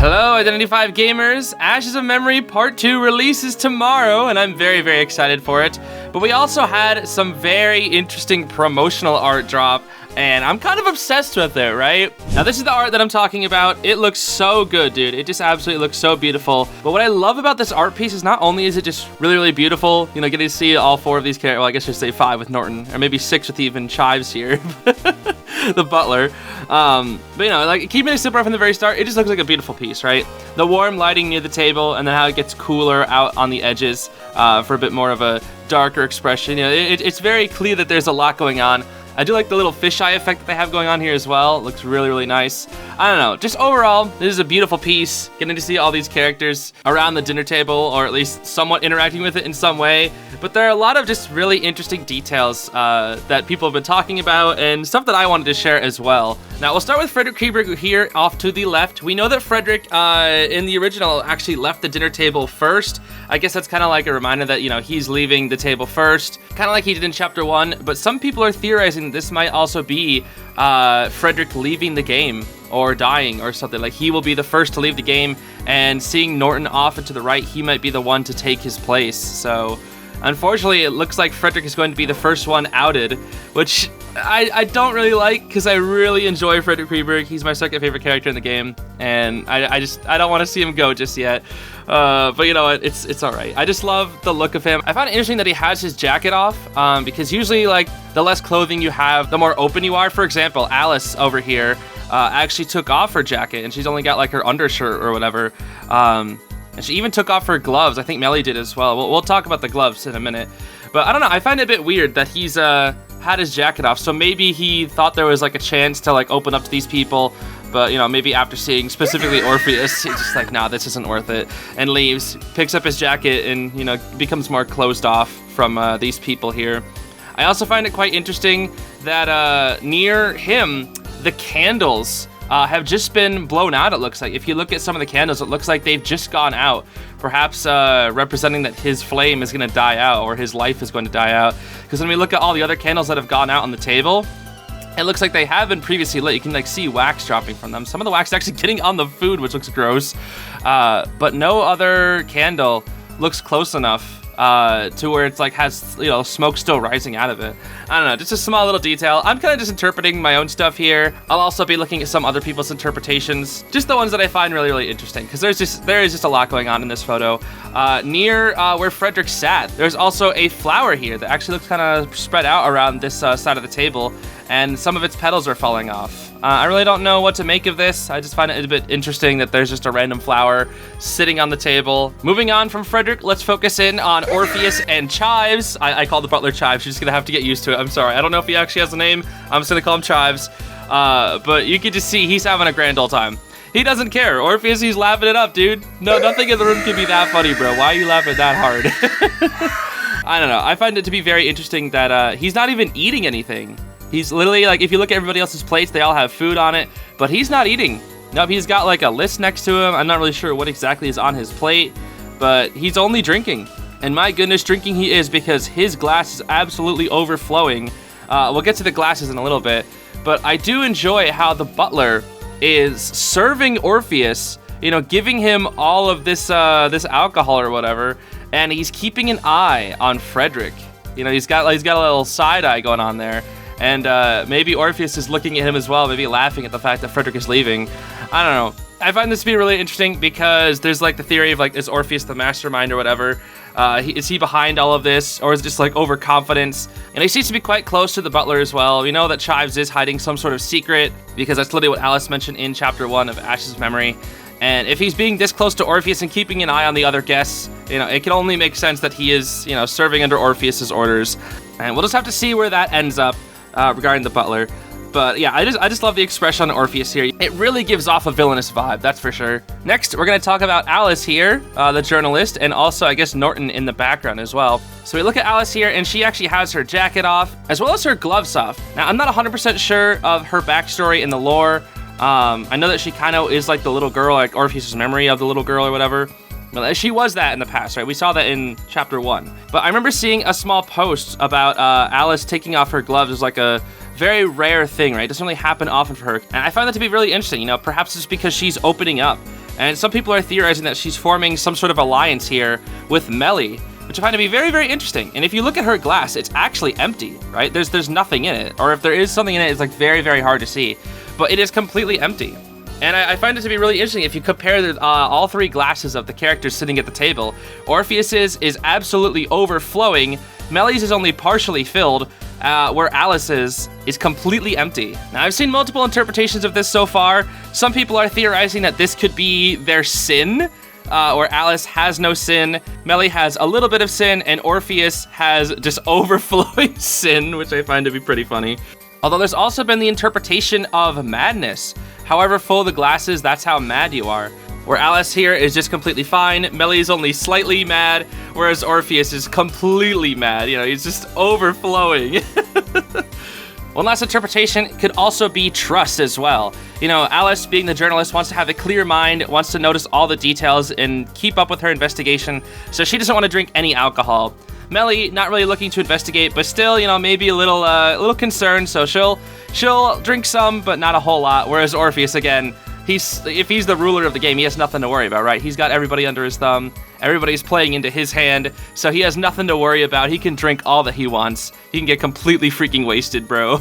Hello, Identity 5 gamers! Ashes of Memory Part 2 releases tomorrow, and I'm very, very excited for it. But we also had some very interesting promotional art drop, and I'm kind of obsessed with it, right? Now, this is the art that I'm talking about. It looks so good, dude. It just absolutely looks so beautiful. But what I love about this art piece is not only is it just really, really beautiful, you know, getting to see all four of these characters, well, I guess I should say 5 with Norton, or maybe 6 with even Chives here. The butler. But you know, like keeping it simple from the very start, it just looks like a beautiful piece, right? The warm lighting near the table, and then how it gets cooler out on the edges for a bit more of a darker expression. You know, it's very clear that there's a lot going on. I do like the little fisheye effect that they have going on here as well. It looks really, really nice. I don't know, just overall, this is a beautiful piece. Getting to see all these characters around the dinner table, or at least somewhat interacting with it in some way. But there are a lot of just really interesting details that people have been talking about, and stuff that I wanted to share as well. Now, we'll start with Frederick Kreberg here off to the left. We know that Frederick, in the original, actually left the dinner table first. I guess that's kind of like a reminder that, you know, he's leaving the table first, kind of like he did in Chapter 1. But some people are theorizing this might also be Frederick leaving the game or dying or something. Like, he will be the first to leave the game, and seeing Norton off and to the right, he might be the one to take his place. So unfortunately, it looks like Frederick is going to be the first one outed, which I don't really like, because I really enjoy Frederick Kreberg. He's my second favorite character in the game, and I don't want to see him go just yet. But you know what, it's all right. I just love the look of him. I find it interesting that he has his jacket off, because usually, like, the less clothing you have, the more open you are. For example, Alice over here actually took off her jacket, and she's only got like her undershirt or whatever. And she even took off her gloves. I think Melly did as well. We'll talk about the gloves in a minute. But I don't know, I find it a bit weird that he's had his jacket off. So maybe he thought there was like a chance to like open up to these people. But, you know, maybe after seeing specifically Orpheus, he's just like, nah, this isn't worth it. And leaves, picks up his jacket, and, you know, becomes more closed off from these people here. I also find it quite interesting that near him, the candles have just been blown out, it looks like. If you look at some of the candles, it looks like they've just gone out. Perhaps representing that his flame is going to die out, or his life is going to die out. Because when we look at all the other candles that have gone out on the table, it looks like they have been previously lit. You can like see wax dropping from them. Some of the wax is actually getting on the food, which looks gross. But no other candle looks close enough to where it's like has, you know, smoke still rising out of it. I don't know, just a small little detail. I'm kind of just interpreting my own stuff here. I'll also be looking at some other people's interpretations, just the ones that I find really, really interesting, because there is just a lot going on in this photo. Near where Frederick sat, there's also a flower here that actually looks kind of spread out around this side of the table, and some of its petals are falling off. I really don't know what to make of this. I just find it a bit interesting that there's just a random flower sitting on the table. Moving on from Frederick, let's focus in on Orpheus and Chives. I call the butler Chives. You're just gonna have to get used to it. I'm sorry. I don't know if he actually has a name. I'm just gonna call him Chives. But you can just see he's having a grand old time. He doesn't care. Orpheus, he's laughing it up, dude. No, nothing in the room can be that funny, bro. Why are you laughing that hard? I don't know. I find it to be very interesting that he's not even eating anything. He's literally, like, if you look at everybody else's plates, they all have food on it, but he's not eating. Nope, he's got like a list next to him. I'm not really sure what exactly is on his plate, but he's only drinking. And my goodness, drinking he is, because his glass is absolutely overflowing. We'll get to the glasses in a little bit, but I do enjoy how the butler is serving Orpheus, you know, giving him all of this this alcohol or whatever, and he's keeping an eye on Frederick. You know, he's got a little side eye going on there. And maybe Orpheus is looking at him as well, maybe laughing at the fact that Frederick is leaving. I don't know. I find this to be really interesting, because there's like the theory of like, is Orpheus the mastermind or whatever? Is he behind all of this, or is it just like overconfidence? And he seems to be quite close to the butler as well. We know that Chives is hiding some sort of secret, because that's literally what Alice mentioned in Chapter 1 of Ashes of Memory. And if he's being this close to Orpheus and keeping an eye on the other guests, you know, it can only make sense that he is, you know, serving under Orpheus's orders. And we'll just have to see where that ends up. Regarding the butler. But yeah, I just love the expression on Orpheus here. It really gives off a villainous vibe, that's for sure. Next, we're going to talk about Alice here, the journalist, and also, I guess, Norton in the background as well. So we look at Alice here, and she actually has her jacket off, as well as her gloves off. Now, I'm not 100% sure of her backstory in the lore. I know that she kind of is like the little girl, like Orpheus's memory of the little girl or whatever. She was that in the past, right? We saw that in Chapter 1. But I remember seeing a small post about Alice taking off her gloves as like a very rare thing, right? It doesn't really happen often for her. And I find that to be really interesting. You know, perhaps it's because she's opening up And some people are theorizing that she's forming some sort of alliance here with Melly, which I find to be very, very interesting. And if you look at her glass, it's actually empty, right? There's nothing in it. Or if there is something in it, it's like very, very hard to see. But it is completely empty. And I find it to be really interesting if you compare all 3 glasses of the characters sitting at the table. Orpheus's is absolutely overflowing. Melly's is only partially filled, where Alice's is completely empty. Now, I've seen multiple interpretations of this so far. Some people are theorizing that this could be their sin, where Alice has no sin, Melly has a little bit of sin, and Orpheus has just overflowing sin, which I find to be pretty funny. Although there's also been the interpretation of madness. However full the glass is, that's how mad you are. Where Alice here is just completely fine, Melly is only slightly mad, whereas Orpheus is completely mad. You know, he's just overflowing. One last interpretation could also be trust as well. You know, Alice, being the journalist, wants to have a clear mind, wants to notice all the details and keep up with her investigation, so she doesn't want to drink any alcohol. Melly, not really looking to investigate, but still, you know, maybe a little concerned, so she'll drink some, but not a whole lot. Whereas Orpheus, again, if he's the ruler of the game, he has nothing to worry about, right? He's got everybody under his thumb. Everybody's playing into his hand, so he has nothing to worry about. He can drink all that he wants. He can get completely freaking wasted, bro.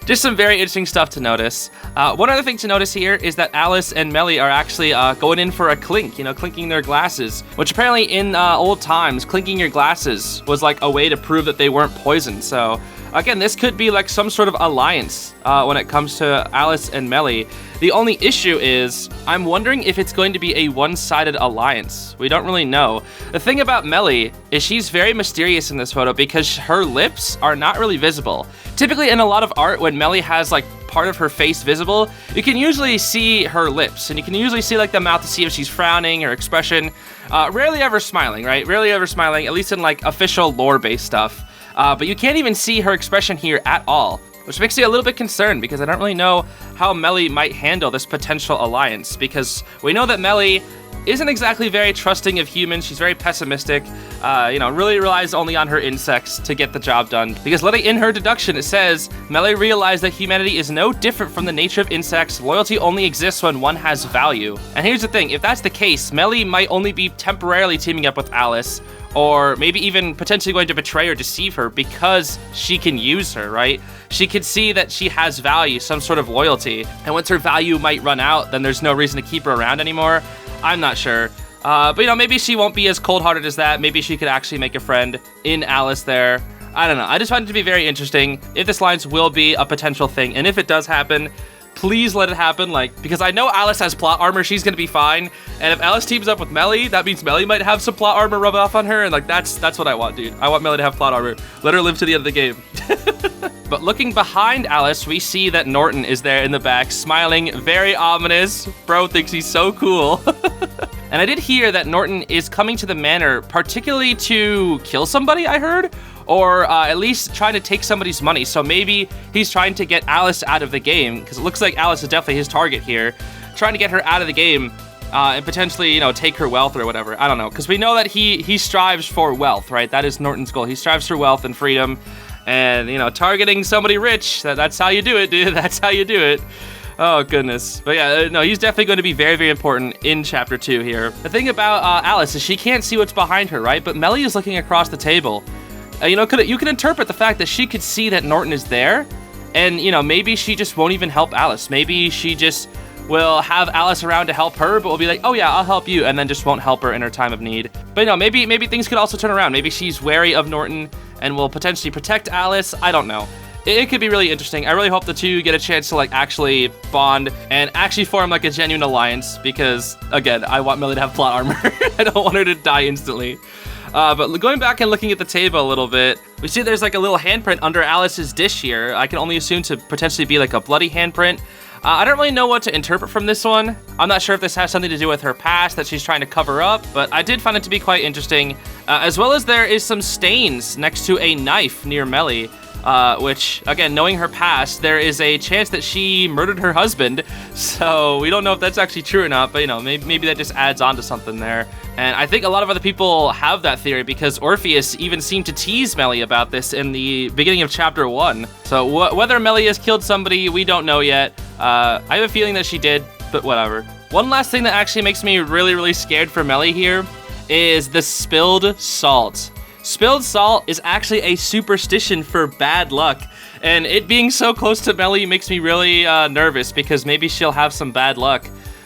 Just some very interesting stuff to notice. One other thing to notice here is that Alice and Melly are actually going in for a clink, you know, clinking their glasses, which apparently in old times, clinking your glasses was like a way to prove that they weren't poisoned. So again, this could be like some sort of alliance when it comes to Alice and Melly. The only issue is, I'm wondering if it's going to be a one-sided alliance. We don't really know. The thing about Melly is she's very mysterious in this photo because her lips are not really visible. Typically in a lot of art, when Melly has like part of her face visible, you can usually see her lips, and you can usually see like the mouth to see if she's frowning or expression. Rarely ever smiling, right? Rarely ever smiling, at least in like official lore-based stuff. But you can't even see her expression here at all, which makes me a little bit concerned because I don't really know how Melly might handle this potential alliance, because we know that Melly isn't exactly very trusting of humans. She's very pessimistic, really relies only on her insects to get the job done. Because in her deduction, it says, Melly realized that humanity is no different from the nature of insects. Loyalty only exists when one has value. And here's the thing, if that's the case, Melly might only be temporarily teaming up with Alice, or maybe even potentially going to betray or deceive her because she can use her, right? She could see that she has value, some sort of loyalty, and once her value might run out, then there's no reason to keep her around anymore. I'm not sure. But maybe she won't be as cold-hearted as that. Maybe she could actually make a friend in Alice there. I don't know. I just find it to be very interesting if this alliance will be a potential thing. And if it does happen, please let it happen, because I know Alice has plot armor, she's gonna be fine. And if Alice teams up with Melly, that means Melly might have some plot armor rub off on her, and that's what I want, dude. I want Melly to have plot armor. Let her live to the end of the game. But looking behind Alice, we see that Norton is there in the back, smiling, very ominous. Bro thinks he's so cool. And I did hear that Norton is coming to the manor, particularly to kill somebody, I heard, or at least trying to take somebody's money. So maybe he's trying to get Alice out of the game, because it looks like Alice is definitely his target here, trying to get her out of the game and potentially, take her wealth or whatever. I don't know, because we know that he strives for wealth, right? That is Norton's goal. He strives for wealth and freedom, and targeting somebody rich. That's how you do it, dude. That's how you do it. Oh, goodness. But yeah, no, he's definitely going to be very, very important in Chapter 2 here. The thing about Alice is she can't see what's behind her, right? But Melly is looking across the table. You can interpret the fact that she could see that Norton is there, and, maybe she just won't even help Alice. Maybe she just will have Alice around to help her, but will be like, oh yeah, I'll help you, and then just won't help her in her time of need. But, maybe things could also turn around. Maybe she's wary of Norton and will potentially protect Alice. I don't know. It could be really interesting. I really hope the two get a chance to actually bond and actually form a genuine alliance, because again, I want Melly to have plot armor. I don't want her to die instantly. But going back and looking at the table a little bit, we see there's a little handprint under Alice's dish here. I can only assume to potentially be a bloody handprint. I don't really know what to interpret from this one. I'm not sure if this has something to do with her past that she's trying to cover up, but I did find it to be quite interesting. As well as there is some stains next to a knife near Melly. Which, again, knowing her past, there is a chance that she murdered her husband, so we don't know if that's actually true or not, but, maybe that just adds on to something there. And I think a lot of other people have that theory, because Orpheus even seemed to tease Melly about this in the beginning of Chapter 1. So whether Melly has killed somebody, we don't know yet. I have a feeling that she did, but whatever. One last thing that actually makes me really, really scared for Melly here is the spilled salt. Spilled salt is actually a superstition for bad luck, and it being so close to Melly makes me really nervous because maybe she'll have some bad luck.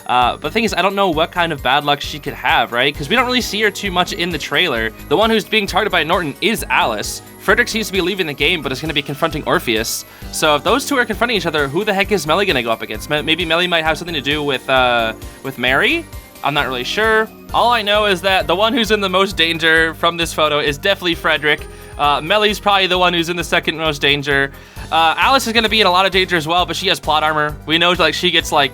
But the thing is, I don't know what kind of bad luck she could have, right? Because we don't really see her too much in the trailer. The one who's being targeted by Norton is Alice. Frederick seems to be leaving the game, but is going to be confronting Orpheus. So if those two are confronting each other, who the heck is Melly going to go up against? Maybe Melly might have something to do with Mary? I'm not really sure. All I know is that the one who's in the most danger from this photo is definitely Frederick. Melly's probably the one who's in the second most danger. Alice is going to be in a lot of danger as well, but she has plot armor. We know like she gets like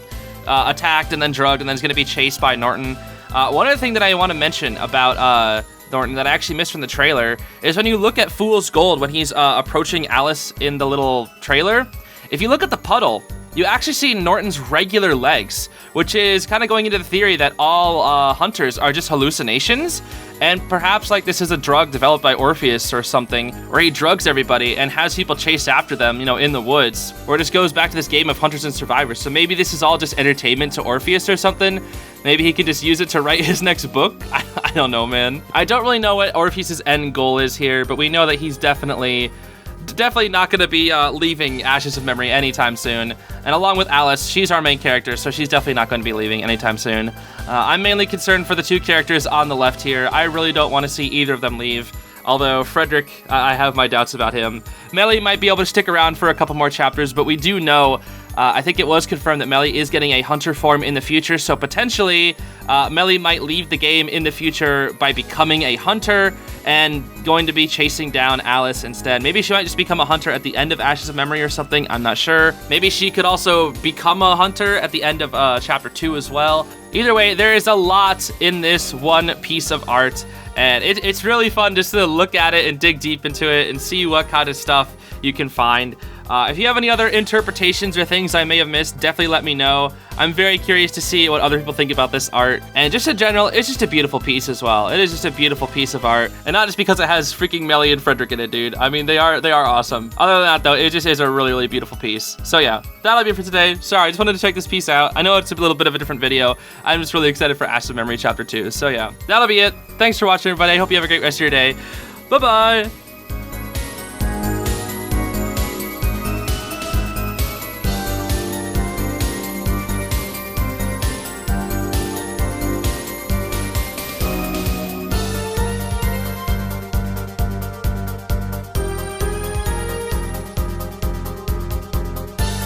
attacked and then drugged and then is going to be chased by Norton. One other thing that I want to mention about Norton that I actually missed from the trailer is when you look at Fool's Gold when he's approaching Alice in the little trailer, if you look at the puddle, you actually see Norton's regular legs, which is kind of going into the theory that all hunters are just hallucinations, and perhaps like this is a drug developed by Orpheus or something, where he drugs everybody and has people chase after them, you know, in the woods, where it just goes back to this game of hunters and survivors. So maybe this is all just entertainment to Orpheus or something. Maybe he could just use it to write his next book. I don't know, man. I don't really know what Orpheus's end goal is here, but we know that he's definitely not going to be leaving Ashes of Memory anytime soon. And along with Alice, she's our main character, so she's definitely not going to be leaving anytime soon. I'm mainly concerned for the two characters on the left here. I really don't want to see either of them leave. Although Frederick, I have my doubts about him. Melly might be able to stick around for a couple more chapters, but we do know, I think it was confirmed that Melly is getting a hunter form in the future, so potentially Melly might leave the game in the future by becoming a hunter and going to be chasing down Alice instead. Maybe she might just become a hunter at the end of Ashes of Memory or something, I'm not sure. Maybe she could also become a hunter at the end of chapter 2 as well. Either way, there is a lot in this one piece of art, and it's really fun just to look at it and dig deep into it and see what kind of stuff you can find. If you have any other interpretations or things I may have missed, definitely let me know. I'm very curious to see what other people think about this art. And just in general, it's just a beautiful piece as well. It is just a beautiful piece of art. And not just because it has freaking Melly and Frederick in it, dude. I mean, they are awesome. Other than that, though, it just is a really, really beautiful piece. So yeah, that'll be it for today. Sorry, I just wanted to check this piece out. I know it's a little bit of a different video. I'm just really excited for Ashes of Memory Chapter 2. So yeah, that'll be it. Thanks for watching, everybody. I hope you have a great rest of your day. Bye-bye.